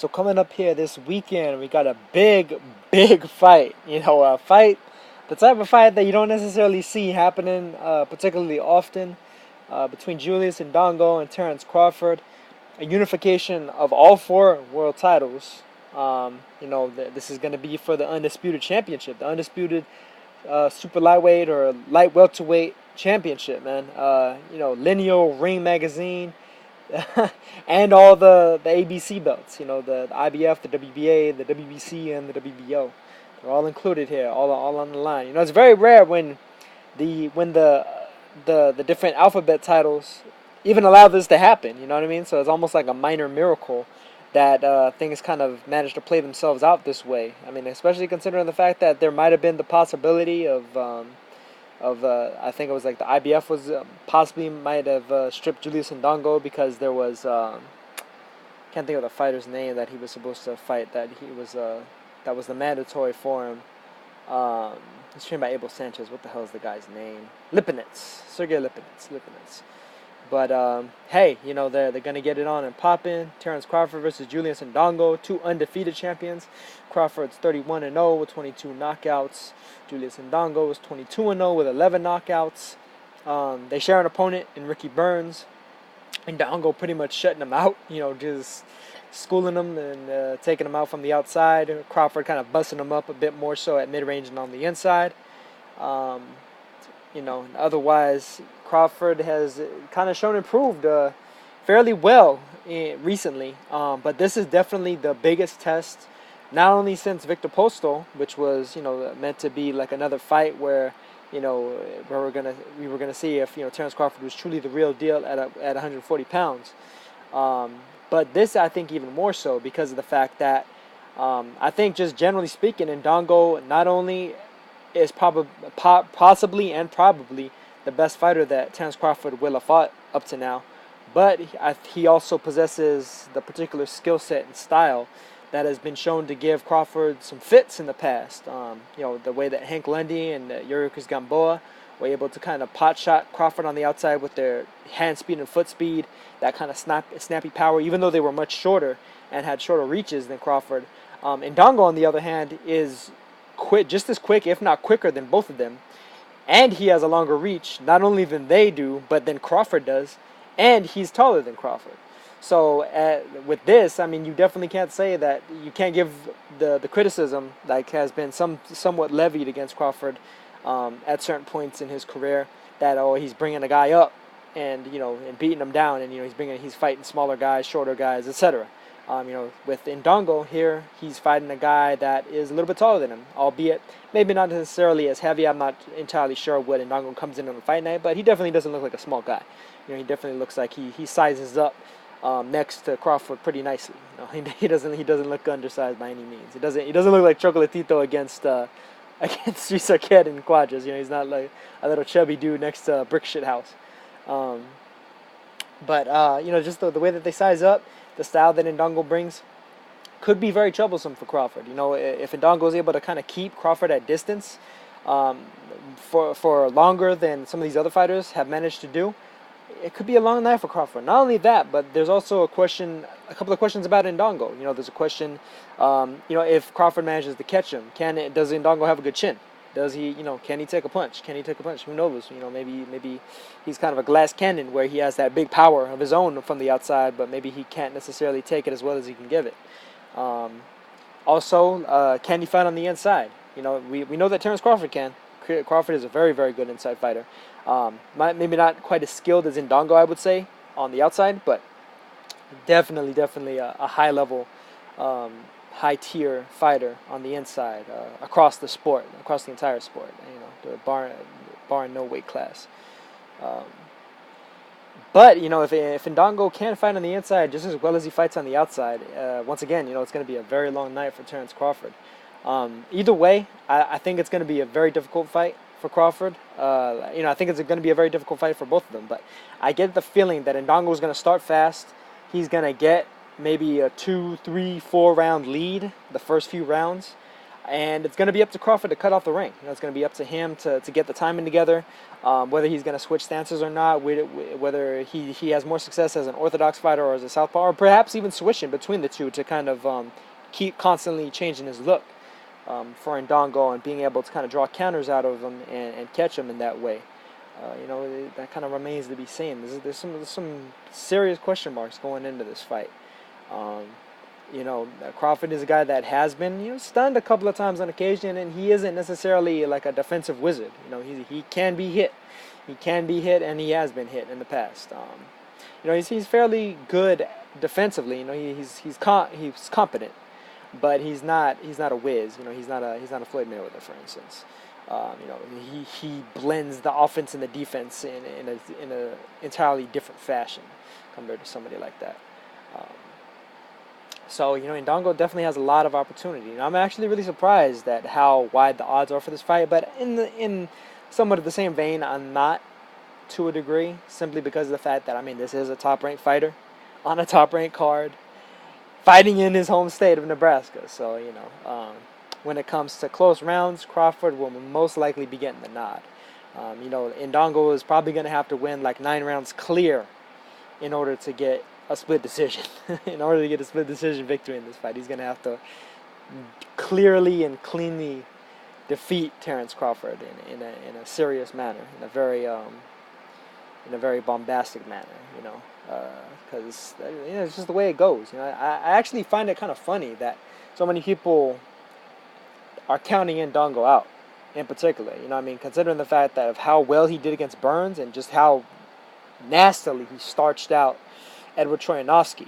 So coming up here this weekend, we got a big fight. A fight, the type of fight that you don't necessarily see happening particularly often, between Julius Indongo and Terence Crawford. A unification of all four world titles. This is going to be for the Undisputed Championship, the Undisputed Super Lightweight or Light Welterweight Championship, man. Lineal, Ring Magazine, and all the ABC belts. The IBF, the WBA, the WBC, and the WBO. They're all included here, all on the line. It's very rare when the different alphabet titles even allow this to happen. You know what I mean? So it's almost like a minor miracle that things kind of managed to play themselves out this way. I mean, especially considering the fact that there might have been the possibility of I think it was like the IBF was possibly might have stripped Julius Indongo because there was can't think of the fighter's name that he was supposed to fight that was the mandatory for him. He's trained by Abel Sanchez. What the hell is the guy's name? Lipinets. Sergey Lipinets. But hey, they're gonna get it on and popping. Terence Crawford versus Julius Indongo, two undefeated champions. Crawford's 31-0 with 22 knockouts. Julius Indongo was 22-0 with 11 knockouts. They share an opponent in Ricky Burns. Indongo pretty much shutting him out. Just schooling him and taking him out from the outside. Crawford kind of busting him up a bit more so at mid-range and on the inside. Otherwise, Crawford has kind of shown improved fairly well recently. But this is definitely the biggest test, not only since Victor Postol, which was meant to be like another fight where we were gonna see if Terence Crawford was truly the real deal at 140 pounds. But this, I think, even more so because of the fact that I think just generally speaking, Indongo not only is possibly the best fighter that Terence Crawford will have fought up to now, but he also possesses the particular skill set and style that has been shown to give Crawford some fits in the past. The way that Hank Lundy and Yurikus Gamboa were able to kind of pot shot Crawford on the outside with their hand speed and foot speed, that kind of snappy power, even though they were much shorter and had shorter reaches than Crawford. Indongo, on the other hand, is just as quick, if not quicker, than both of them. And he has a longer reach, not only than they do, but than Crawford does. And he's taller than Crawford. So with this, I mean, you definitely can't say that you can't give the criticism like has been somewhat levied against Crawford at certain points in his career that he's bringing a guy up and and beating him down, and he's fighting smaller guys, shorter guys, etc. With Indongo here, he's fighting a guy that is a little bit taller than him, albeit maybe not necessarily as heavy. I'm not entirely sure what Indongo comes in on the fight night, but he definitely doesn't look like a small guy. He definitely looks like he sizes up next to Crawford pretty nicely. He doesn't look undersized by any means. He doesn't look like Chocolatito against Street Arquette and Quadras. He's not like a little chubby dude next to Brick Shit House. Just the way that they size up, the style that Indongo brings could be very troublesome for Crawford. If Indongo is able to kind of keep Crawford at distance for longer than some of these other fighters have managed to do, it could be a long night for Crawford. Not only that, but there's also a couple of questions about Indongo. There's a question, if Crawford manages to catch him, does Indongo have a good chin? Does he, can he take a punch? Who knows? Maybe he's kind of a glass cannon where he has that big power of his own from the outside, but maybe he can't necessarily take it as well as he can give it. Also, can he fight on the inside? We know that Terence Crawford can. Crawford is a very, very good inside fighter. Maybe not quite as skilled as Indongo, I would say, on the outside, but definitely a high level, high tier fighter on the inside, across the entire sport. Barring no weight class. But if Indongo can fight on the inside just as well as he fights on the outside, once again, it's going to be a very long night for Terence Crawford. Either way, I think it's going to be a very difficult fight for Crawford. I think it's going to be a very difficult fight for both of them. But I get the feeling that Indongo is going to start fast. He's going to get maybe a 2, 3, 4 round lead the first few rounds. And it's going to be up to Crawford to cut off the ring. It's going to be up to him to get the timing together, whether he's going to switch stances or not, whether he has more success as an orthodox fighter or as a southpaw, or perhaps even switching between the two to kind of keep constantly changing his look for Indongo and being able to kind of draw counters out of him and catch him in that way. That kind of remains to be seen. There's some serious question marks going into this fight. Crawford is a guy that has been, stunned a couple of times on occasion, and he isn't necessarily like a defensive wizard. He can be hit. He can be hit, and he has been hit in the past. He's fairly good defensively. He's competent, but he's not a whiz. He's not a Floyd Mayweather, for instance. He blends the offense and the defense in a entirely different fashion compared to somebody like that. So, Indongo definitely has a lot of opportunity. And I'm actually really surprised at how wide the odds are for this fight. But in somewhat of the same vein, I'm not to a degree, simply because of the fact that, this is a top-ranked fighter on a top-ranked card, fighting in his home state of Nebraska. So, when it comes to close rounds, Crawford will most likely be getting the nod. Indongo is probably going to have to win like 9 rounds clear in order to get a split decision. In order to get a split decision victory in this fight, he's going to have to clearly and cleanly defeat Terence Crawford in a serious manner, in a very bombastic manner. Because it's just the way it goes. I actually find it kind of funny that so many people are counting Indongo out, in particular. Considering the fact that of how well he did against Burns and just how nastily he starched out Edward Troyanovsky.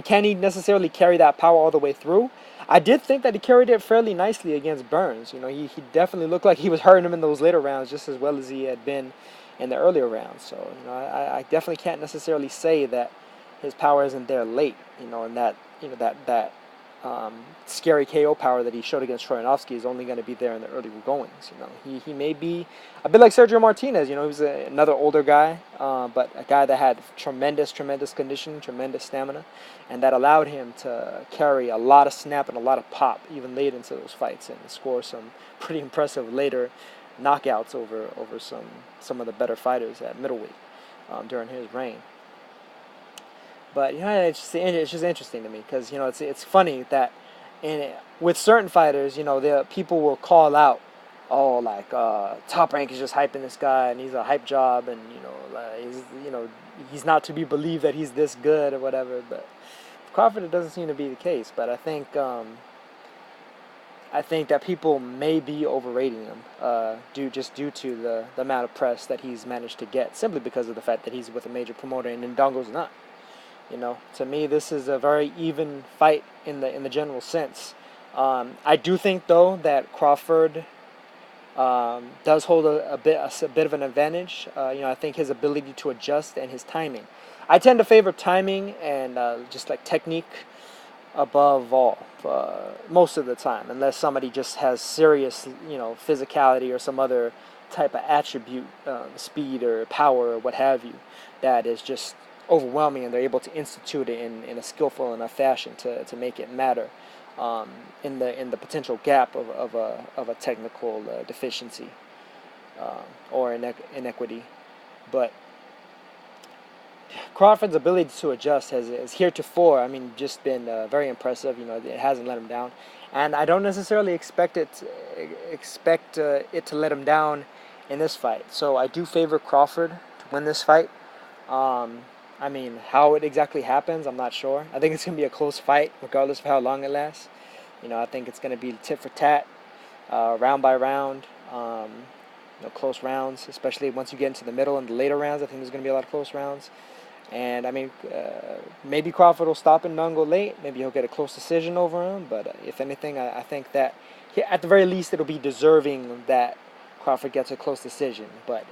Can he necessarily carry that power all the way through? I did think that he carried it fairly nicely against Burns. He definitely looked like he was hurting him in those later rounds just as well as he had been in the earlier rounds. So, I definitely can't necessarily say that his power isn't there late. And that scary KO power that he showed against Troyanovsky is only going to be there in the early goings. He may be a bit like Sergio Martinez. He was another older guy, but a guy that had tremendous condition, tremendous stamina, and that allowed him to carry a lot of snap and a lot of pop even late into those fights and score some pretty impressive later knockouts over some of the better fighters at middleweight during his reign. But it's just interesting to me because it's funny that with certain fighters, the people will call out, Top Rank is just hyping this guy and he's a hype job and he's not to be believed that he's this good or whatever. But for Crawford, it doesn't seem to be the case. But I think that people may be overrating him due to the amount of press that he's managed to get, simply because of the fact that he's with a major promoter and Ndongo's not. To me, this is a very even fight in the general sense. I do think, though, that Crawford does hold a bit of an advantage. I think his ability to adjust and his timing. I tend to favor timing and just like technique above all most of the time, unless somebody just has serious, physicality or some other type of attribute, speed or power or what have you, that is just overwhelming, and they're able to institute it in a skillful enough fashion to make it matter in the potential gap of a technical deficiency or inequity. But Crawford's ability to adjust has heretofore, just been very impressive. It hasn't let him down, and I don't necessarily expect it to let him down in this fight. So I do favor Crawford to win this fight. How it exactly happens, I'm not sure. I think it's going to be a close fight, regardless of how long it lasts. I think it's going to be tit for tat, round by round, close rounds, especially once you get into the middle and the later rounds. I think there's going to be a lot of close rounds. And, maybe Crawford will stop Indongo late. Maybe he'll get a close decision over him. But if anything, I think that, at the very least, it'll be deserving that Crawford gets a close decision. But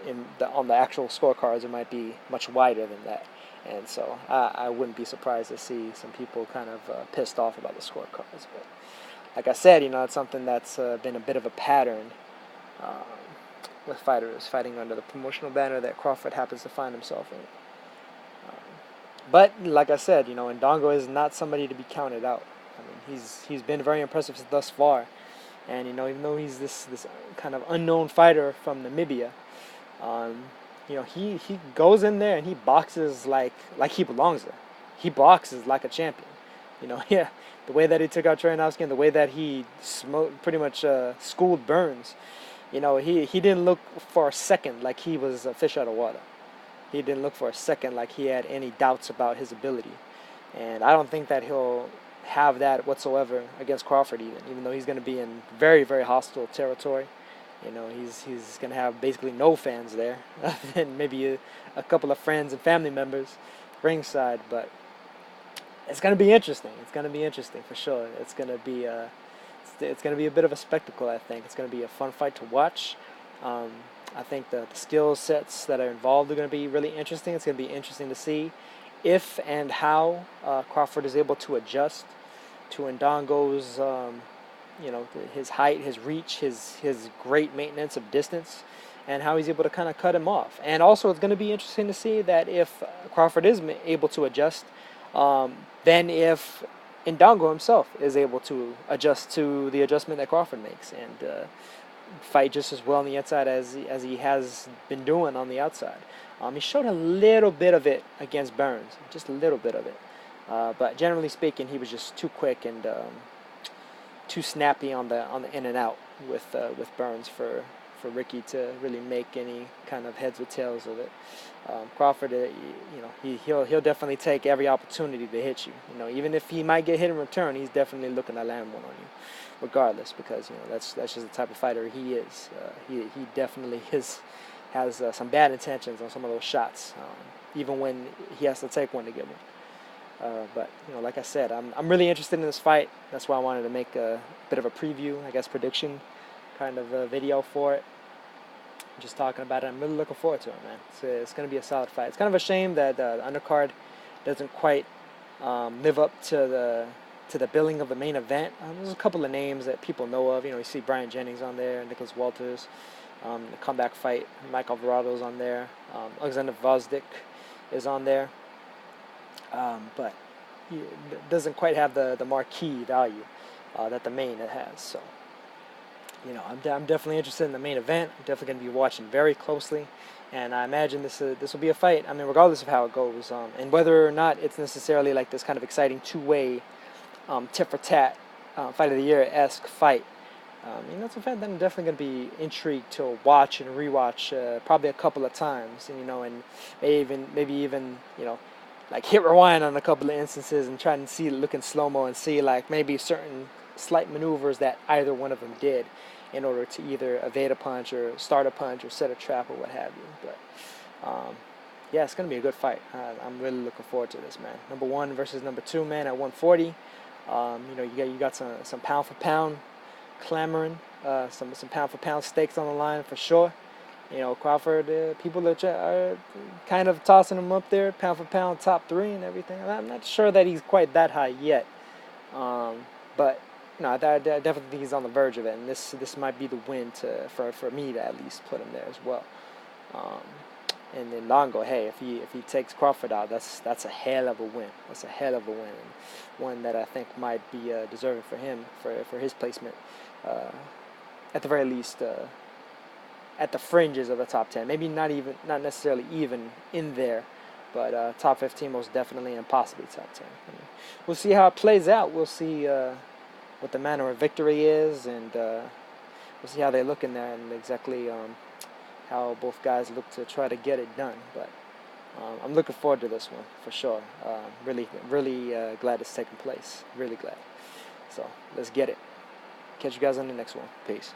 on the actual scorecards, it might be much wider than that. And so I wouldn't be surprised to see some people kind of pissed off about the scorecards. But like I said, it's something that's been a bit of a pattern with fighters fighting under the promotional banner that Crawford happens to find himself in. But like I said, Indongo is not somebody to be counted out. He's been very impressive thus far. And even though he's this kind of unknown fighter from Namibia, um, he goes in there and he boxes like he belongs there. He boxes like a champion. Yeah, the way that he took out Troyanovsky and the way that he pretty much schooled Burns. He didn't look for a second like he was a fish out of water. He didn't look for a second like he had any doubts about his ability. And I don't think that he'll have that whatsoever against Crawford, even though he's going to be in very, very hostile territory. He's going to have basically no fans there, and maybe a couple of friends and family members ringside. But it's going to be interesting. It's going to be interesting for sure. It's going to be it's going to be a bit of a spectacle. I think it's going to be a fun fight to watch. I think the skill sets that are involved are going to be really interesting. It's going to be interesting to see if and how Crawford is able to adjust to Indongo's, his height, his reach, his great maintenance of distance, and how he's able to kind of cut him off. And also, it's going to be interesting to see that if Crawford is able to adjust, then if Indongo himself is able to adjust to the adjustment that Crawford makes and fight just as well on the inside as he has been doing on the outside. He showed a little bit of it against Burns, just a little bit of it. But generally speaking, he was just too quick and too snappy on the in and out with Burns for Ricky to really make any kind of heads or tails of it. Crawford, he'll definitely take every opportunity to hit you. Even if he might get hit in return, he's definitely looking to land one on you, regardless, because that's just the type of fighter he is. He definitely has some bad intentions on some of those shots, even when he has to take one to get one. But like I said, I'm really interested in this fight. That's why I wanted to make a bit of a preview, I guess, prediction kind of a video for it. Just talking about it, I'm really looking forward to it, man. It's going to be a solid fight. It's kind of a shame that the undercard doesn't quite live up to the billing of the main event. There's a couple of names that people know of. You see Brian Jennings on there, Nicholas Walters, the comeback fight, Mike Alvarado's on there, Alexander Vozdik is on there, but it doesn't quite have the marquee value that the main it has. So, I'm definitely interested in the main event. I'm definitely going to be watching very closely, and I imagine this will be a fight. I mean, regardless of how it goes, and whether or not it's necessarily like this kind of exciting two-way tit for tat fight of the year-esque fight. It's a fight that I'm definitely going to be intrigued to watch and rewatch probably a couple of times, and maybe even like hit rewind on a couple of instances and try and see it look in slow-mo and see like maybe certain slight maneuvers that either one of them did in order to either evade a punch or start a punch or set a trap or what have you. But yeah, it's going to be a good fight. I'm really looking forward to this, man. Number 1 versus number 2, man, at 140. You got some pound for pound clamoring, some pound for pound stakes on the line for sure. Crawford, people are kind of tossing him up there, pound for pound, top 3 and everything. I'm not sure that he's quite that high yet, but I definitely think he's on the verge of it, and this might be the win for me to at least put him there as well. And then Indongo, hey, if he takes Crawford out, that's a hell of a win. That's a hell of a win, and one that I think might be deserving for him for his placement, at the very least, at the fringes of the top 10. Maybe not necessarily even in there, but top 15 most definitely, and possibly top 10. We'll see how it plays out. We'll see what the manner of victory is, and we'll see how they look in there and exactly how both guys look to try to get it done. But I'm looking forward to this one for sure. Really glad it's taking place. Really glad. So let's get it. Catch you guys on the next one. Peace.